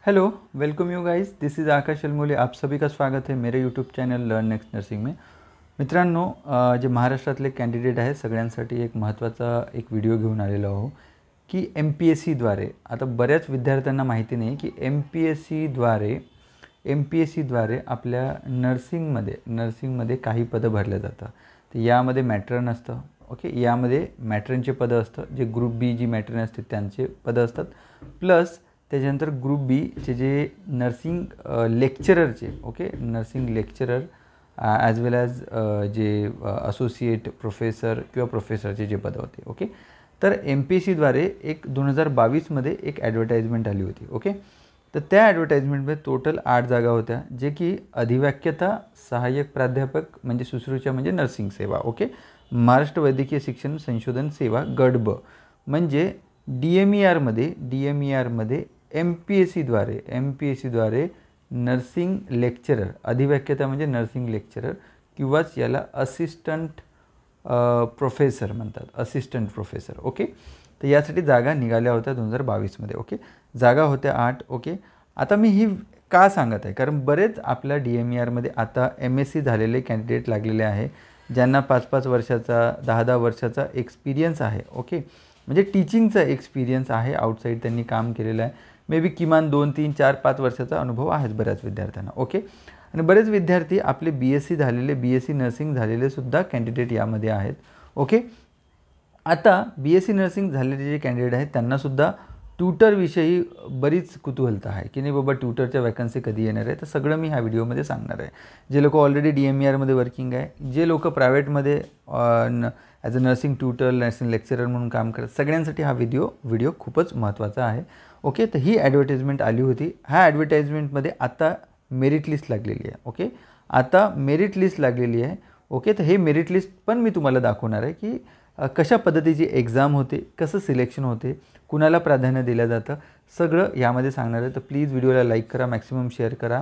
Hello, welcome you guys. This is Akash Almole. आप सभी का स्वागत है मेरे YouTube channel learn next nursing में। मित्रांनो, जे महाराष्ट्रातले कॅन्डिडेट आहेत सगळ्यांसाठी एक महत्त्वाचा एक व्हिडिओ घेऊन आलेलो आहो की MPSCद्वारे आता बऱ्याच विद्यार्थ्यांना माहिती नाही की MPSCद्वारे आपल्या नर्सिंगमध्ये काही पदं भरले जातात। तर यामध्ये मॅट्रन असतं, ओके, यामध्ये मॅट्रनचे पदं असतं, जे ग्रुप बी जी मॅट्रन असते त्यांचे पदं असतात, प्लस त्याच्यानंतर ग्रुप बीचे जे नर्सिंग लेक्चररचे, okay, nursing lecturer as well as जे असोसिएट प्रोफेसर किंवा प्रोफेसरचे जे पदं होते, ओके। तर MPSCद्वारे एक 2022मध्ये एक ॲडव्हर्टाईजमेंट आली होती, ओके। तर त्या ॲडव्हर्टाईजमेंटमध्ये टोटल 8 जागा होत्या, जे की अधिव्याख्याता, सहाय्यक प्राध्यापक म्हणजे शुश्रूषा म्हणजे नर्सिंग सेवा, ओके, महाराष्ट्र वैद्यकीय शिक्षण संशोधन सेवा गट ब म्हणजे DMERमध्ये MPSCद्वारे नर्सिंग लेक्चरर, अधिव्याख्याता म्हणजे नर्सिंग लेक्चरर किंवाच याला असिस्टंट प्रोफेसर म्हणतात, असिस्टंट प्रोफेसर, ओके। तर यासाठी जागा निघाल्या होत्या 2022मध्ये, ओके। जागा होत्या 8, ओके। आता मी ही का सांगत आहे, कारण बरेच आपल्या DMERमध्ये आता MSc झालेले कॅन्डिडेट लागलेले आहे, ज्यांना 5-5 वर्षाचा 10-10 वर्षाचा एक्सपिरियन्स आहे, ओके, म्हणजे टीचिंगचा एक्सपिरियन्स आहे, आउटसाईड त्यांनी काम केलेलं आहे, मे बी किमान 2, 3, 4, 5 वर्षाचा अनुभव आहेच बऱ्याच विद्यार्थ्यांना, ओके। आणि बरेच विद्यार्थी आपले BSc झालेले, BSc नर्सिंग झालेले सुद्धा कॅन्डिडेट यामध्ये आहेत, ओके। आता BSc नर्सिंग झालेले जे कॅन्डिडेट आहेत त्यांनासुद्धा ट्यूटरविषयी बरीच कुतूहलता आहे की नाही बाबा, ट्यूटरच्या वॅकन्सी कधी येणार आहे, तर सगळं मी ह्या व्हिडिओमध्ये सांगणार आहे। जे लोक ऑलरेडी DMERमध्ये वर्किंग आहे, जे लोक प्रायव्हेटमध्ये as a nursing tutor, nursing lecturer म्हणून काम करत, सगळ्यांसाठी हा व्हिडिओ खूपच महत्त्वाचा आहे, ओके। तर ही ॲडव्हर्टाईजमेंट आली होती, ह्या ॲडव्हर्टाईजमेंटमध्ये आता मेरिट लिस्ट लागलेली आहे, ओके, आता मेरिट लिस्ट लागलेली आहे, ओके। तर हे मेरिट लिस्ट पण मी तुम्हाला दाखवणार आहे की कशा पद्धतीची एक्झाम होते, कसं सिलेक्शन होते, कुणाला प्राधान्य दिलं जातं, सगळं यामध्ये सांगणार आहे। तर प्लीज व्हिडिओला लाईक करा, मॅक्सिमम शेअर करा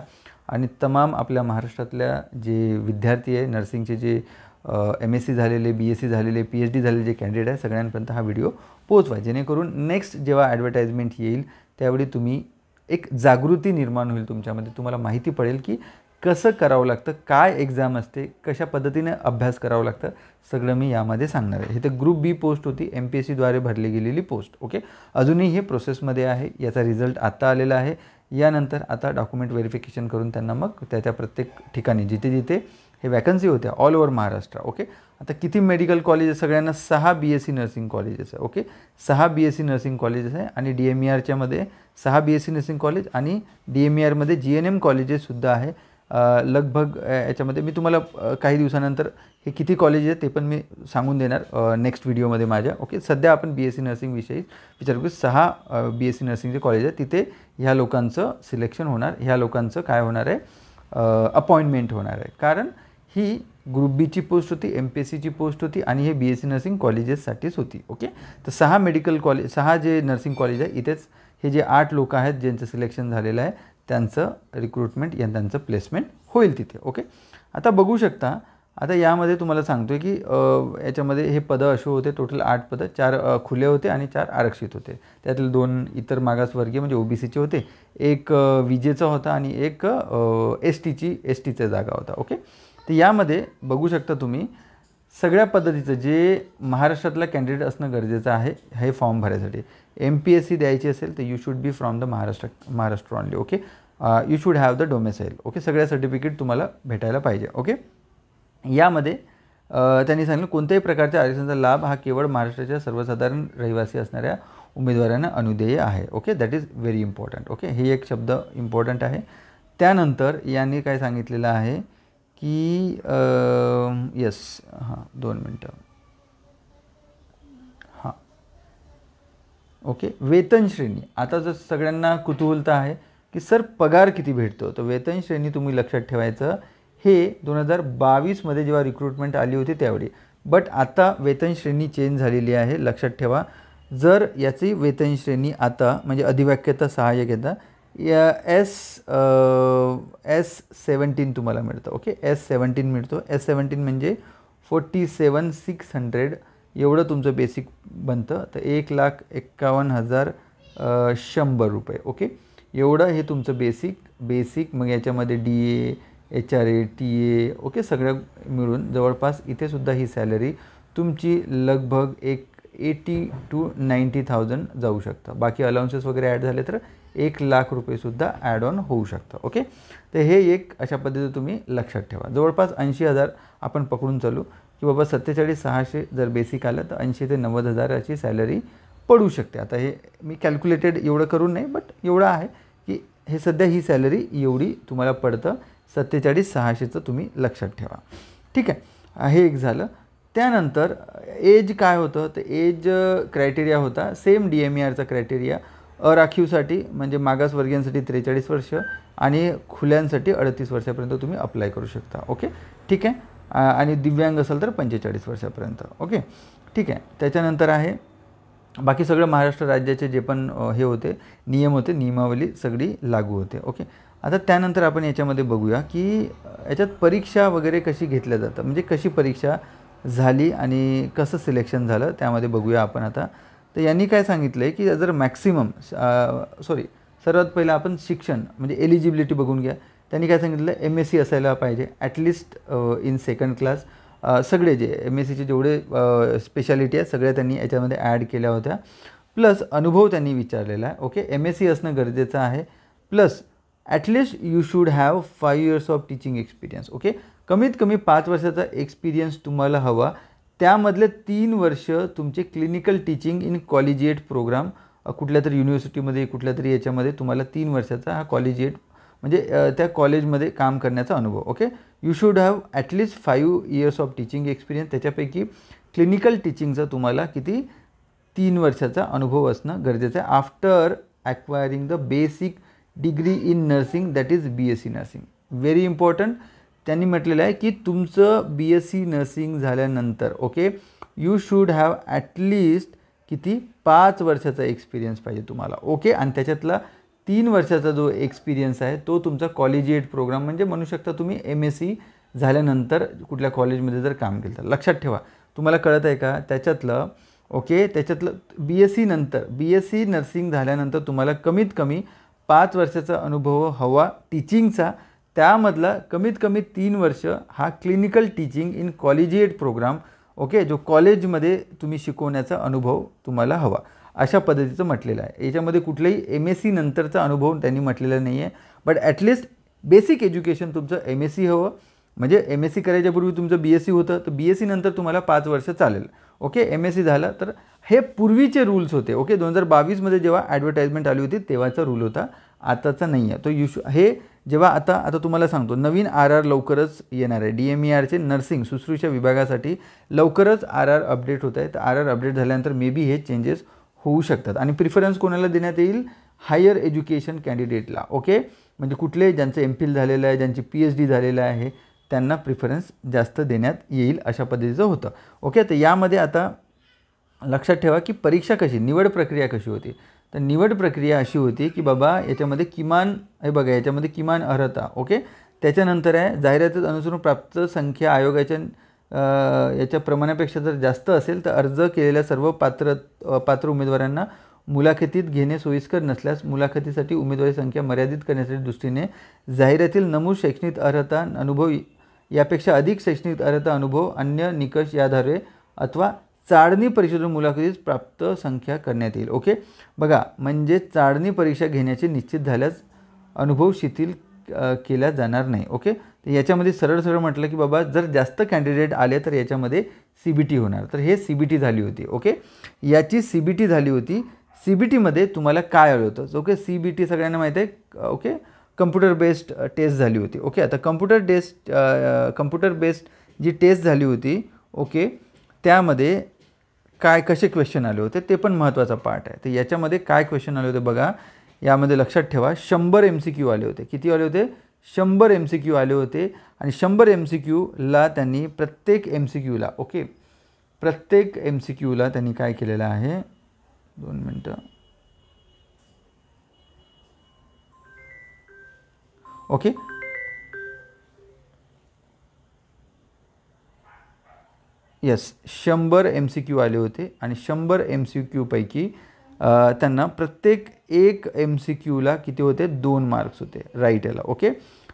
आणि तमाम आपल्या महाराष्ट्रातल्या जे विद्यार्थी आहे नर्सिंगचे, जे MSc झालेले, BSc झालेले, PhD झालेले जे कॅन्डिडेट आहे, सगळ्यांपर्यंत हा व्हिडिओ पोहोचवा, जेणेकरून नेक्स्ट जेव्हा ॲडव्हर्टाईजमेंट येईल त्यावेळी तुम्ही एक जागृती निर्माण होईल तुमच्यामध्ये, तुम्हाला माहिती पडेल की कसं करावं लागतं, काय एक्झाम असते, कशा पद्धतीने अभ्यास करावं लागतं, सगळं मी यामध्ये सांगणार आहे। हे तर ग्रुप बी पोस्ट होती, MPSCद्वारे भरली गेलेली पोस्ट, ओके। अजूनही हे प्रोसेसमध्ये आहे, याचा रिझल्ट आत्ता आलेला आहे। यानंतर आता डॉक्युमेंट व्हेरिफिकेशन करून त्यांना मग त्या प्रत्येक ठिकाणी जिथे हे वॅकन्सी होत्या ऑल ओव्हर महाराष्ट्र, ओके। आता किती मेडिकल कॉलेजेस, सगळ्यांना 6 BSc नर्सिंग कॉलेजेस आहे, ओके, 6 BSc नर्सिंग कॉलेजेस आहे आणि DMERच्यामध्ये 6 BSc नर्सिंग कॉलेज आणि DMERमध्ये GNM कॉलेजेससुद्धा आहे। लगभग याच्यामध्ये मी तुम्हाला काही दिवसानंतर हे किती कॉलेज आहे ते पण मी सांगून देणार नेक्स्ट व्हिडिओमध्ये माझ्या, ओके। सध्या आपण BSc नर्सिंगविषयी विचार करू। 6 BSc नर्सिंगचे कॉलेज आहे, तिथे ह्या लोकांचं सिलेक्शन होणार, ह्या लोकांचं काय होणार आहे, अपॉइंटमेंट होणार आहे, कारण ही ग्रुप बीची पोस्ट होती, MPSCची पोस्ट होती आणि हे BSc नर्सिंग कॉलेजेससाठीच होती, ओके। तर 6 मेडिकल कॉलेज, 6 जे नर्सिंग कॉलेज आहे, इथेच हे जे 8 लोक आहेत ज्यांचं सिलेक्शन झालेलं आहे त्यांचं रिक्रुटमेंट या त्यांचं प्लेसमेंट होईल तिथे, ओके। आता बघू शकता, आता यामध्ये तुम्हाला सांगतो की याच्यामध्ये हे पदं असे होते, टोटल 8 पदं, 4 खुले होते आणि 4 आरक्षित होते, त्यातील 2 इतर मागासवर्गीय म्हणजे OBCचे होते, एक विजेचा होता आणि एक STचा जागा होता, ओके। तर यामध्ये बघू शकता तुम्ही सगळ्या पद्धतीचं जे महाराष्ट्रातला कॅन्डिडेट असणं गरजेचं आहे हे फॉर्म भरायसाठी। MPSC द्यायची असेल तर you should be from the Maharashtra only, okay. You should have the domicile, okay, सगळ्या सर्टिफिकेट तुम्हाला भेटायला पाहिजे, ओके। यामध्ये त्यांनी सांगितलं कोणत्याही प्रकारच्या आरक्षणाचा लाभ हा केवळ महाराष्ट्राच्या सर्वसाधारण रहिवासी असणाऱ्या उमेदवारांना अनुदेय आहे, okay, that is very important, okay. हे एक शब्द इम्पॉर्टंट आहे। त्यानंतर यांनी काय सांगितलेलं आहे की यस, हां 2 मिनटं, हां, ओके। वेतन श्रेणी, आता जर सगळ्यांना कुतूहलता आहे की सर पगार किती भेटतो, तर वेतन श्रेणी तुम्ही लक्षात ठेवायचं, हे 2022मध्ये जेव्हा रिक्रुटमेंट आली होती त्यावेळी, बट आता वेतन श्रेणी चेंज झालेली आहे, लक्षात ठेवा। जर याची वेतन श्रेणी आता म्हणजे अधिव्याख्याता, सहाय्यक येतं, S17 तुम्हाला मिळतं, ओके, S17 मिळतो। S17 म्हणजे 47,600 एवढं तुमचं बेसिक बनतं, तर 1,51,100 रुपये, ओके। एवढं हे तुमचं बेसिक मग याच्यामध्ये DA HRA TA ओके सगळं मिळून जवळपास इथे सुद्धा ही सॅलरी तुमची लगभग एक 80 to 90,000 जाऊ शकतं. बाकी अलाउन्सेस वगैरे ॲड झाले तर 1,00,000 रुपयेसुद्धा ॲड ऑन होऊ शकतं. ओके, तर हे एक अशा पद्धतीने तुम्ही लक्षात ठेवा. जवळपास 80,000 आपण पकडून चालू की बाबा 47,600 जर बेसिक आलं तर 80 ते 90,000ची सॅलरी पडू शकते. आता हे मी कॅल्क्युलेटेड एवढं करून नाही, बट एवढं आहे की हे सध्या ही सॅलरी एवढी तुम्हाला पडतं. 47,600चं तुम्ही लक्षात ठेवा. ठीक आहे, हे एक झालं. त्यानंतर एज काय होतं, तर एज क्रायटेरिया होता सेम DMERचा क्रायटेरिया. अराखीवसाठी म्हणजे मागासवर्गीयांसाठी 43 वर्ष आणि खुल्यांसाठी 38 वर्षापर्यंत तुम्ही अप्लाय करू शकता. ओके, ठीक आहे. आणि दिव्यांग असेल तर 45 वर्षापर्यंत. ओके, ठीक आहे. त्याच्यानंतर आहे बाकी सगळं महाराष्ट्र राज्याचे जे पण हे होते नियम होते, नियमावली सगळी लागू होते. ओके, आता त्यानंतर आपण याच्यामध्ये बघूया की याच्यात परीक्षा वगैरे कशी घेतल्या जातं, म्हणजे कशी परीक्षा झाली आणि कसं सिलेक्शन झालं त्यामध्ये बघूया आपण आता. तर यांनी काय सांगितलं आहे की जर मॅक्सिमम सर्वात पहिलं आपण शिक्षण म्हणजे एलिजिबिलिटी बघून घ्या. त्यांनी काय सांगितलं MSc असायला पाहिजे ॲटलिस्ट इन सेकंड क्लास. सगळे जे MScचे जेवढे स्पेशालिटी आहेत सगळ्या त्यांनी याच्यामध्ये ॲड केल्या होत्या. प्लस अनुभव त्यांनी विचारलेला आहे. ओके, MSc असणं गरजेचं आहे. Plus at least you should have 5 years of teaching experience. Okay, कमीत कमी 5 वर्षाचा एक्सपिरियन्स तुम्हाला हवा. त्यामधले 3 वर्ष तुमचे clinical teaching in collegiate program कुठल्या तरी युनिव्हर्सिटीमध्ये कुठल्या तरी याच्यामध्ये तुम्हाला 3 वर्षाचा हा कॉलेजिएट म्हणजे त्या कॉलेजमध्ये काम करण्याचा अनुभव. Okay, you should have at least 5 years of teaching experience. त्याच्यापैकी क्लिनिकल टीचिंगचा तुम्हाला किती 3 वर्षाचा अनुभव असणं गरजेचं आहे. After acquiring the basic degree in nursing that is BSc nursing. Very important. त्यांनी म्हटलेलं आहे की तुमचं BSc नर्सिंग झाल्यानंतर okay you should have at least किती 5 वर्षाचा एक्सपिरियन्स पाहिजे तुम्हाला. ओके, आणि त्याच्यातला 3 वर्षाचा जो एक्सपिरियन्स आहे तो तुमचा कॉलेजिएट प्रोग्राम म्हणजे म्हणू शकता तुम्ही MSc झाल्यानंतर कुठल्या कॉलेजमध्ये जर काम केलं तर. लक्षात ठेवा, तुम्हाला कळत आहे का त्याच्यातलं. ओके, त्याच्यातलं BSc नर्सिंग झाल्यानंतर तुम्हाला कमीत कमी 5 वर्षाचा अनुभव हवा टीचिंगचा. त्यामधला कमीत कमी 3 वर्ष हा clinical teaching in collegiate program okay जो कॉलेजमध्ये तुम्ही शिकवण्याचा अनुभव तुम्हाला हवा अशा पद्धतीचं म्हटलेलं आहे. याच्यामध्ये कुठलाही MSc नंतरचा अनुभव त्यांनी म्हटलेला नाही आहे. बट ॲटलिस्ट बेसिक एज्युकेशन तुमचं MSc हवं. म्हणजे MSc करायच्यापूर्वी तुमचं BSc होतं तर BSc नंतर तुम्हाला 5 वर्ष चालेल. ओके, MSc झालं तर हे पूर्वीचे रूल्स होते. ओके, 2022मध्ये जेव्हा ॲडव्हर्टाईजमेंट आली होती तेव्हाचा रूल होता, आताचा नाही आहे. तो हे जेव्हा आता तुम्हाला सांगतो नवीन RR लवकरच येणार आहे. DMERचे नर्सिंग शुश्रूषा विभागासाठी लवकरच RR अपडेट होत आहे. तर RR अपडेट झाल्यानंतर मे बी हे चेंजेस होऊ शकतात. आणि प्रिफरन्स कोणाला देण्यात येईल, हायर एज्युकेशन कॅन्डिडेटला. ओके, म्हणजे कुठले ज्यांचं MPhil झालेलं आहे, ज्यांची PhD झालेलं आहे त्यांना प्रिफरन्स जास्त देण्यात येईल अशा पद्धतीचं होतं. ओके, तर यामध्ये आता लक्षात ठेवा की परीक्षा कशी, निवड प्रक्रिया कशी होती. तर निवड प्रक्रिया अशी होती की बाबा याच्यामध्ये किमान हे बघा याच्यामध्ये किमान अर्हता. ओके, त्याच्यानंतर आहे जाहिरातीत अनुसरून प्राप्त संख्या आयोगाच्या याच्या प्रमाणापेक्षा जर जास्त असेल तर अर्ज केलेल्या सर्व पात्र उमेदवारांना मुलाखतीत घेणे सोयीस्कर नसल्यास मुलाखतीसाठी उमेदवारी संख्या मर्यादित करण्याच्या दृष्टीने जाहिरातील नमूद शैक्षणिक अर्हता अनुभव यापेक्षा अधिक शैक्षणिक अर्हता अनुभव अन्य निकष याद्वारे अथवा चाळणी परीक्षेतून मुलाखतीत प्राप्त संख्या करण्यात येईल. ओके, बघा म्हणजे चाळणी परीक्षा घेण्याचे निश्चित झाल्यास अनुभव शिथिल केला जाणार नाही. ओके, तर याच्यामध्ये सरळ म्हटलं की बाबा जर जास्त कॅन्डिडेट आले तर याच्यामध्ये CBT होणार. तर हे CBT झाली होती. ओके, याची CBT झाली होती. CBTमध्ये तुम्हाला काय आलं होतं. ओके, CBT सगळ्यांना माहीत आहे. ओके, कम्प्युटर बेस्ड टेस्ट झाली होती. ओके, आता कम्प्युटर बेस्ड जी टेस्ट झाली होती ओके त्यामध्ये कसे क्वेश्चन आले होते ते पण महत्त्वाचा पार्ट आहे. तर याच्यामध्ये काय क्वेश्चन आले होते बघा, यामध्ये लक्षात ठेवा 100 MCQ आले होते. किती आले होते, 100 MCQ आले होते. आणि 100 MCQला त्यांनी प्रत्येक MCQला ओके प्रत्येक MCQला त्यांनी काय केलेलं आहे, 2 मिनटं. ओके, येस 100 MCQ आले होते आणि 100 MCQ पैकी त्यांना प्रत्येक एक MCQला किती होते 2 मार्क्स होते राईट याला. ओके.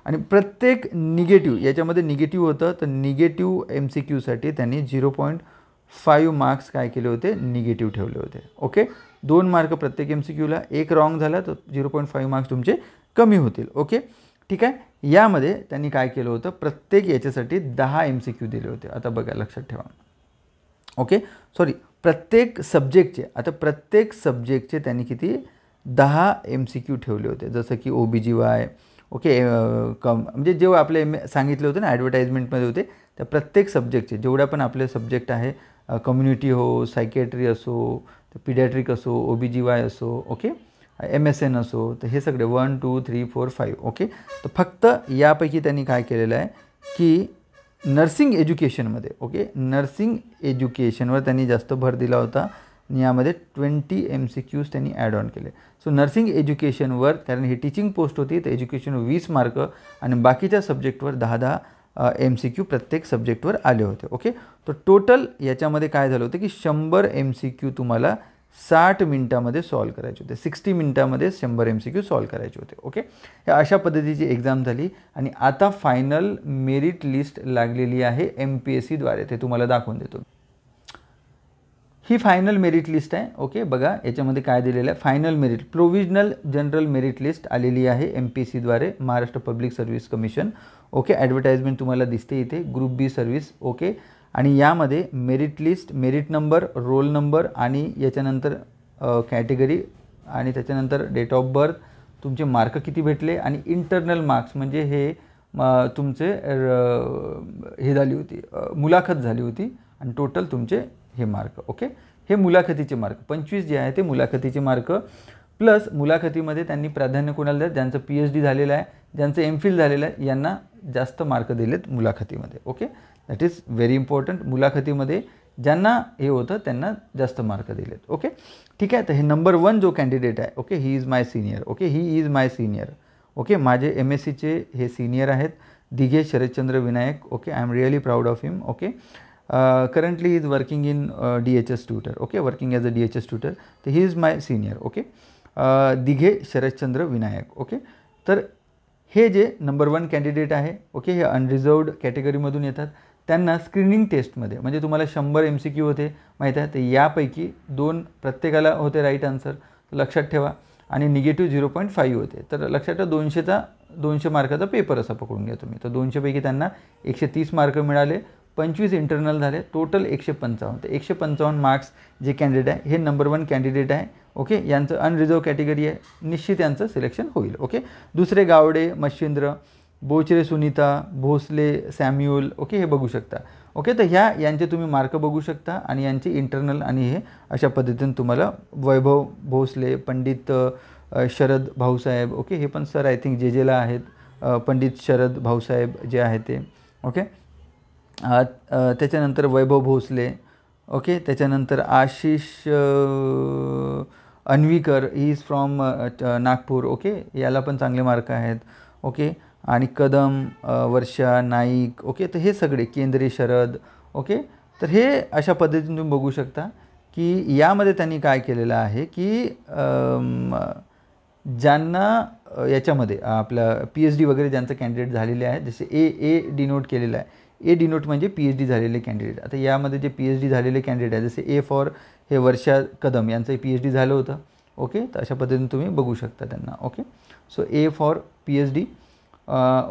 आणि प्रत्येक निगेटिव्ह याच्यामध्ये निगेटिव्ह होतं तर निगेटिव्ह MCQसाठी त्यांनी 0.5 मार्क्स काय केले होते निगेटिव्ह ठेवले होते. ओके. 2 मार्क प्रत्येक MCQला, एक रॉंग झाला तर 0.5 मार्क्स तुमचे कमी होतील. ओके. ठीक आहे. यामध्ये त्यांनी काय केलं होतं प्रत्येक याच्यासाठी 10 MCQ दिले होते. आता बघा लक्षात ठेवा. ओके. सॉरी प्रत्येक सब्जेक्टचे, आता प्रत्येक सब्जेक्टचे त्यांनी किती 10 MCQ ठेवले होते. जसं की OBGY. ओके. म्हणजे जेव्हा आपले सांगितले होते ना ॲडव्हर्टाइजमेंटमध्ये होते त्या प्रत्येक सब्जेक्टचे जेवढा पण आपले सब्जेक्ट आहे, कम्युनिटी हो, सायकॅट्री असो, पिडियाट्रिक असो, OBGY असो, ओके, MSN असो, तर हे सगळे 1 2 3 4 5. ओके. तर फक्त यापैकी त्यांनी काय केलेलं आहे की नर्सिंग एज्युकेशनमध्ये, ओके, नर्सिंग एज्युकेशनवर त्यांनी जास्त भर दिला होता आणि यामध्ये 20 MCQs त्यांनी ॲड ऑन केले. सो नर्सिंग एज्युकेशनवर, कारण ही टीचिंग पोस्ट होती तर एज्युकेशनवर 20 मार्क आणि बाकीच्या सब्जेक्टवर 10 MCQ प्रत्येक सब्जेक्टवर आले होते. ओके. तर टोटल याच्यामध्ये काय झालं होतं की 100 MCQ तुम्हाला 60 मिनिटामध्ये सॉल्व करायचे होते. 60 मिनिटामध्ये 100 MCQ सॉल्व करायचे होते. ओके. या अशा पद्धतीची एक्झाम झाली आणि आता फायनल मेरिट लिस्ट लागलेली आहे MPSCद्वारे. ते तुम्हाला दाखवून देतो. ही फायनल मेरिट लिस्ट आहे. ओके. बघा याच्यामध्ये काय दिलेलं आहे. Final merit provisional general merit list आलेली आहे MPSCद्वारे, Maharashtra public service commission. Okay. Advertisement तुम्हाला दिसते इथे, ग्रुप बी सर्व्हिस. ओके. आणि यामध्ये merit list, merit number, roll number आणि याच्यानंतर कॅटेगरी आणि त्याच्यानंतर डेट ऑफ बर्थ, तुमचे मार्क किती भेटले आणि इंटरनल मार्क्स म्हणजे हे तुमचे हे झाली होती, मुलाखत झाली होती आणि टोटल तुमचे हे मार्क. ओके. हे मुलाखतीचे मार्क 25 जे आहे ते मुलाखतीचे मार्क, प्लस मुलाखतीमध्ये त्यांनी प्राधान्य कोणाला दिलं, ज्यांचं PhD झालेलं आहे, ज्यांचं MPhil झालेलं आहे यांना जास्त मार्क दिलेत मुलाखतीमध्ये. Okay. That is very important. मुलाखतीमध्ये ज्यांना हे होतं त्यांना जास्त मार्क दिलेत. ओके. ठीक आहे. तर हे नंबर 1 जो कॅन्डिडेट आहे, okay, he is my senior. Okay. He is my senior. Okay. माझे MSCचे हे सिनियर आहेत, Dighe Sharadchandra Vinayak. Okay. I am really proud of him. Okay. currently he is working in DHS tutor. Okay. Working as a DHS tutor. तर he is my senior. Okay. Dighe Sharadchandra Vinayak. Okay. तर हे जे number 1 candidate आहे, okay, हे अनरिझर्वड कॅटेगरीमधून येतात. त्यांना screening टेस्टमध्ये म्हणजे तुम्हाला 100 MCQ होते माहीत आहे, तर यापैकी 2 प्रत्येकाला होते राईट आन्सर, लक्षात ठेवा. आणि निगेटिव्ह 0.5 होते. तर लक्षात ठेवा 200 मार्काचा पेपर असा पकडून घ्या तुम्ही. तर 200 पैकी त्यांना 130 मार्क मिळाले, 25 इंटरनल झाले, टोटल 155. तर 155 मार्क्स जे कॅन्डिडेट आहे हे नंबर 1 कॅन्डिडेट आहे. ओके. यांचं अनरिझर्व कॅटेगरी आहे, निश्चित यांचं सिलेक्शन होईल. ओके. दुसरे गावडे मच्छिंद्र, बोचरे सुनीता, भोसले सॅम्युअल. ओके. हे बघू शकता. ओके. तर यांचे तुम्ही मार्क बघू शकता आणि यांचे इंटरनल आणि हे अशा पद्धतीने तुम्हाला वैभव भोसले, पंडित शरद भाऊसाहेब. ओके. हे पण सर आय थिंक JJला आहेत, पंडित शरद भाऊसाहेब जे आहे ते. ओके. त्याच्यानंतर वैभव भोसले. ओके. त्याच्यानंतर Ashish Anvikar, he is from Nagpur. Okay. याला पण चांगले मार्क आहेत. ओके. आणि कदम वर्षा नाईक. ओके. तर हे सगळे केंद्रे शरद. ओके. तर हे अशा पद्धतीने तुम्ही बघू शकता की यामध्ये त्यांनी काय केलेलं आहे की ज्यांना याच्यामध्ये आपला PhD वगैरे ज्यांचं कॅन्डिडेट झालेले आहे, जसे ए डिनोट केलेलं आहे. ए डिनोट म्हणजे PhD झालेले कॅन्डिडेट. आता यामध्ये जे PhD झालेले कॅन्डिडेट आहे, जसे A फॉर हे वर्षा कदम यांचं PhD झालं होतं. ओके. तर अशा पद्धतीने तुम्ही बघू शकता त्यांना. Okay. So A for PhD.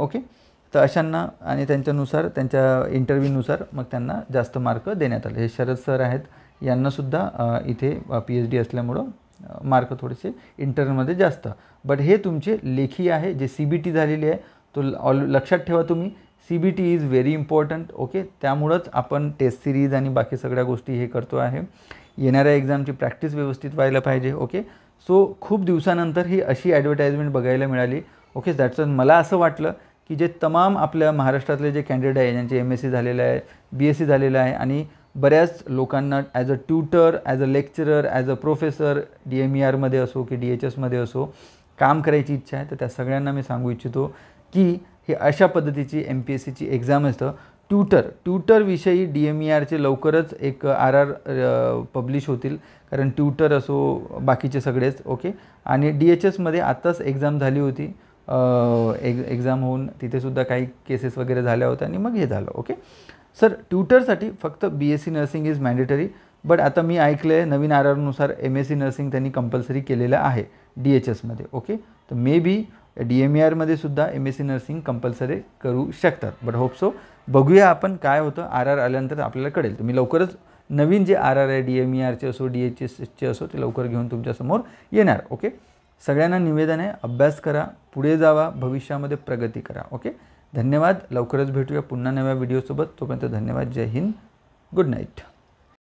Okay. तर अशांना आणि त्यांच्यानुसार त्यांच्या इंटरव्ह्यूनुसार मग त्यांना जास्त मार्क देण्यात आले. हे शरद सर आहेत, यांनासुद्धा इथे PhD असल्यामुळं मार्क थोडेसे इंटरनलमध्ये जास्त. बट हे तुमचे लेखी आहे, जे CBT झालेली आहे. तो लक्षात ठेवा तुम्ही, CBT is very important. Okay. त्यामुळंच आपण टेस्ट सिरीज आणि बाकी सगळ्या गोष्टी हे करतो आहे. येणाऱ्या एक्झामची प्रॅक्टिस व्यवस्थित व्हायला पाहिजे. ओके. सो खूप दिवसानंतर ही अशी ॲडव्हर्टाइजमेंट बघायला मिळाली. ओके. दॅट्स मला असं वाटलं की जे तमाम आपल्या महाराष्ट्रातले जे कॅन्डिडेट आहे, ज्यांचे MSc झालेलं आहे, BSc झालेलं आहे आणि बऱ्याच लोकांना as a tutor, as a lecturer, as a professor DMERमध्ये असो की DHSमध्ये असो काम करायची इच्छा आहे, तर त्या सगळ्यांना मी सांगू इच्छितो की हे अशा पद्धतीची MPSCची एक्झाम असतं. ट्यूटरविषयी DMERचे लवकरच एक RR पब्लिश होतील, कारण ट्यूटर असो बाकीचे सगळेच ओके. आणि DHSमध्ये आत्ताच एक्झाम झाली होती, एक्झाम होऊन तिथेसुद्धा काही केसेस वगैरे झाल्या होत्या आणि मग हे झालं ओके. सर ट्यूटरसाठी फक्त BSc nursing is mandatory, but आता मी ऐकलं आहे नवीन RRनुसार MSc नर्सिंग त्यांनी कंपल्सरी केलेलं आहे DHSमध्ये ओके. तर मे बी DMERमध्ये सुद्धा MSc नर्सिंग कंपल्सरी करू शकतात, बट होप सो. बघूया आपण काय होतं, RR आल्यानंतर आपल्याला कळेल. तर मी लवकरच नवीन जे RR आहे DMERचे असो DHSचे असो ते लवकर घेऊन तुमच्यासमोर येणार ओके. सगळ्यांना निवेदन आहे, अभ्यास करा, पुढे जावा, भविष्यामध्ये प्रगती करा ओके. धन्यवाद. लवकरच भेटूया पुन्हा नव्या व्हिडिओसोबत. तोपर्यंत धन्यवाद. जय हिंद. Good night.